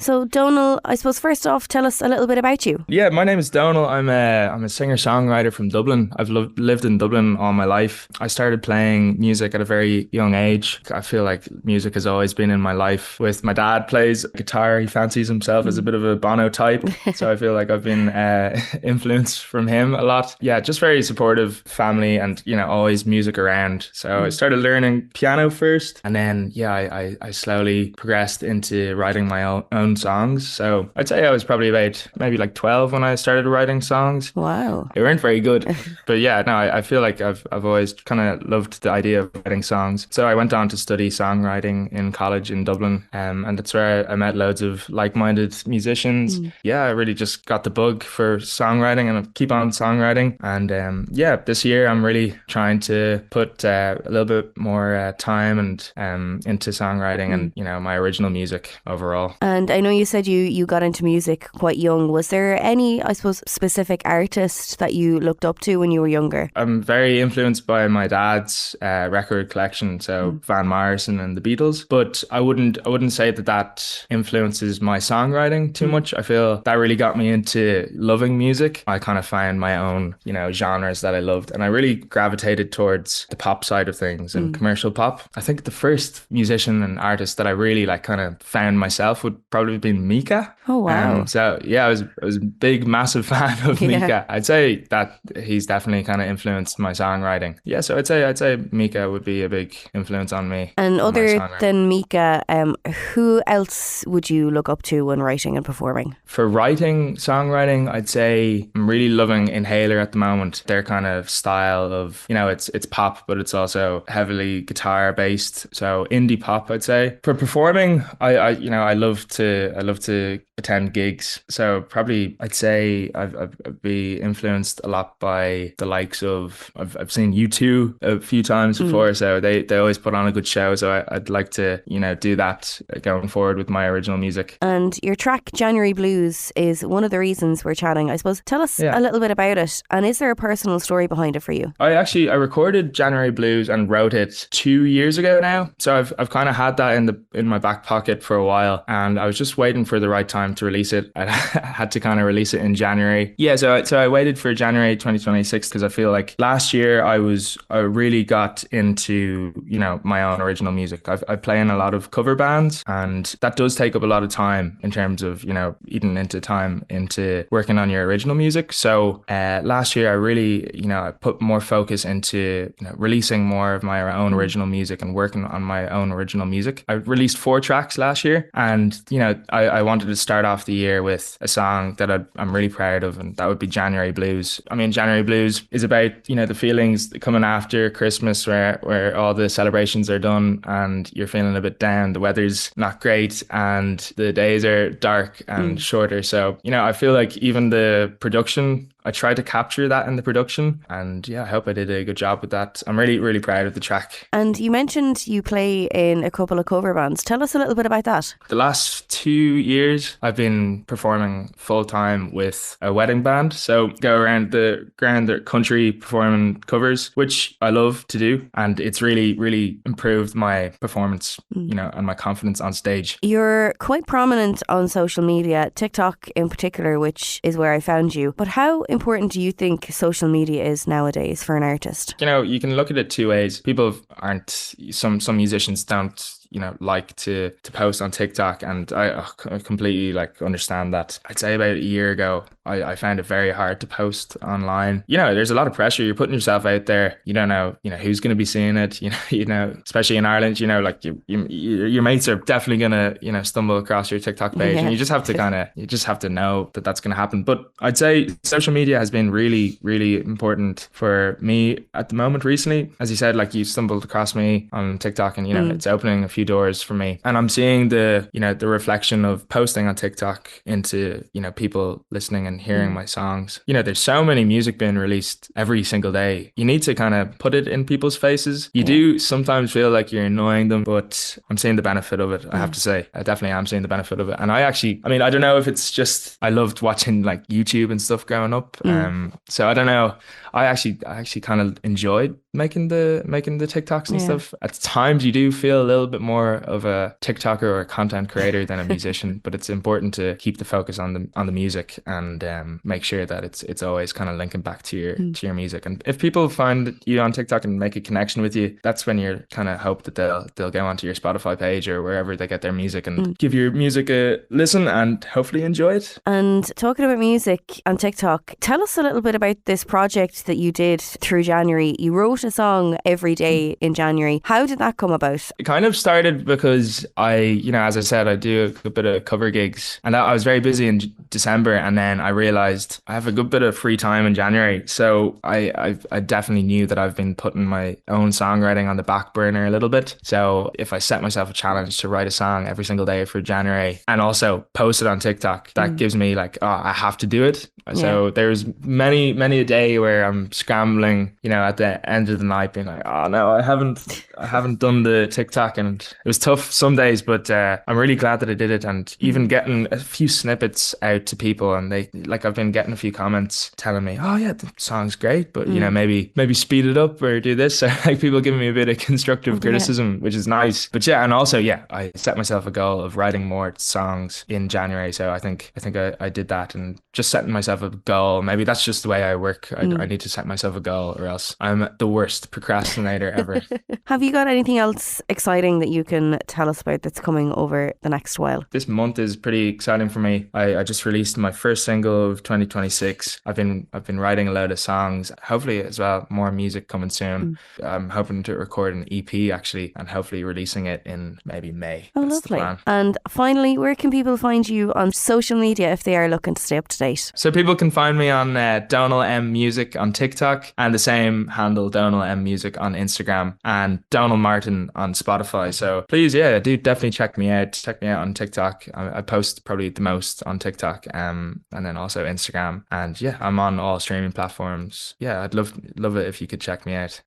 So Donal, I suppose first off, tell us a little bit about you. Yeah, my name is Donal. I'm a singer-songwriter from Dublin. I've lived in Dublin all my life. I started playing music at a very young age. I feel like music has always been in my life. With my dad plays guitar. He fancies himself as a bit of a Bono type. So I feel like I've been influenced from him a lot. Yeah, just very supportive family and, always music around. So I started learning piano first, and then, I slowly progressed into writing my own songs. So I'd say I was probably about maybe like 12 when I started writing songs. Wow. They weren't very good. But yeah, no, I feel like I've always kind of loved the idea of writing songs. So I went on to study songwriting in college in Dublin. And that's where I met loads of like-minded musicians. Yeah, I really just got the bug for songwriting and I keep on songwriting. And this year I'm really trying to put a little bit more time and into songwriting and, my original music overall. And I know you said you got into music quite young. Was there any, I suppose, specific artist that you looked up to when you were younger? I'm very influenced by my dad's record collection, so Van Morrison and the Beatles. But I wouldn't say that influences my songwriting too much. I feel that really got me into loving music. I kind of found my own, genres that I loved, and I really gravitated towards the pop side of things and commercial pop. I think the first musician and artist that I really kind of found myself would probably have been Mika. Oh wow! So yeah, I was a big, massive fan of Mika. I'd say that he's definitely kind of influenced my songwriting. Yeah, so I'd say Mika would be a big influence on me. And other than Mika, who else would you look up to when writing and performing? For writing, songwriting, I'd say I'm really loving Inhaler at the moment. Their kind of style of, it's pop, but it's also heavily guitar based. So indie pop, I'd say. For performing, I love to attend gigs. So probably I'd say I'd be influenced a lot by the likes of, I've seen U2 a few times before. So they always put on a good show. So I'd like to, do that going forward with my original music. And your track January Blues is one of the reasons we're chatting, I suppose. Tell us a little bit about it. And is there a personal story behind it for you? I recorded January Blues and wrote it 2 years ago now. So I've kind of had that in my back pocket for a while, and I was just waiting for the right time to release it. I had to kind of release it in January. Yeah, so I waited for January 2026 because I feel like last year I really got into, my own original music. I play in a lot of cover bands, and that does take up a lot of time in terms of, eating into time into working on your original music. So last year I really, I put more focus into releasing more of my own original music and working on my own original music. I released 4 tracks last year, and I wanted to start off the year with a song that I'm really proud of, and that would be January Blues. I mean, January Blues is about the feelings coming after Christmas, where all the celebrations are done and you're feeling a bit down. The weather's not great and the days are dark and shorter. So I feel like even the production, I tried to capture that in the production, and I hope I did a good job with that. I'm really, really proud of the track. And you mentioned you play in a couple of cover bands. Tell us a little bit about that. The last 2 years, I've been performing full time with a wedding band. So go around the country performing covers, which I love to do. And it's really, really improved my performance, and my confidence on stage. You're quite prominent on social media, TikTok in particular, which is where I found you. But how important do you think social media is nowadays for an artist? You can look at it 2 ways. People aren't, some musicians don't like to post on TikTok, and I completely understand that. I'd say about a year ago I found it very hard to post online. There's a lot of pressure. You're putting yourself out there. You don't know who's going to be seeing it. Especially in Ireland, your mates are definitely going to stumble across your TikTok page, and you just have to know that that's going to happen. But I'd say social media has been really, really important for me at the moment recently. As you said, you stumbled across me on TikTok, and it's opening a few doors for me, and I'm seeing the reflection of posting on TikTok into people listening and hearing my songs. There's so many music being released every single day. You need to kind of put it in people's faces. You do sometimes feel like you're annoying them, but I'm seeing the benefit of it. I have to say, I definitely am seeing the benefit of it. And I don't know if it's just I loved watching YouTube and stuff growing up. So I don't know. I actually kind of enjoyed making the TikToks and stuff. At times you do feel a little bit more of a TikToker or a content creator than a musician, but it's important to keep the focus on the music and make sure that it's always kind of linking back to your music. And if people find you on TikTok and make a connection with you, that's when you're kind of hope that they'll go onto your Spotify page or wherever they get their music and give your music a listen and hopefully enjoy it. And talking about music on TikTok, tell us a little bit about this project that you did through January. You wrote a song every day in January. How did that come about? It kind of started because as I said, I do a bit of cover gigs, and I was very busy in December, and then I realized I have a good bit of free time in January. So I definitely knew that I've been putting my own songwriting on the back burner a little bit. So if I set myself a challenge to write a song every single day for January and also post it on TikTok, that gives me like, oh, I have to do it. So there's many a day where I'm scrambling, at the end of the night being like, oh no, I haven't done the TikTok, and it was tough some days, but I'm really glad that I did it. And even getting a few snippets out to people, and I've been getting a few comments telling me, oh yeah, the song's great, but maybe speed it up or do this. So like people giving me a bit of constructive criticism, which is nice. But and also I set myself a goal of writing more songs in January. So I think I did that, and just setting myself a goal. Maybe that's just the way I work. I need to set myself a goal, or else I'm the worst procrastinator ever. Have you got anything else exciting that you can tell us about that's coming over the next while? This month is pretty exciting for me. I just released my first single of 2026. I've been writing a load of songs, hopefully as well more music coming soon. I'm hoping to record an EP actually, and hopefully releasing it in maybe May. Oh, That's lovely. And finally, where can people find you on social media if they are looking to stay up to date? So people can find me on Donal M Music on TikTok, and the same handle, Donal M Music, on Instagram, and Dónal Martin on Spotify. So please, do definitely check me out. Check me out on TikTok. I post probably the most on TikTok, and then also Instagram. And I'm on all streaming platforms. I'd love it if you could check me out.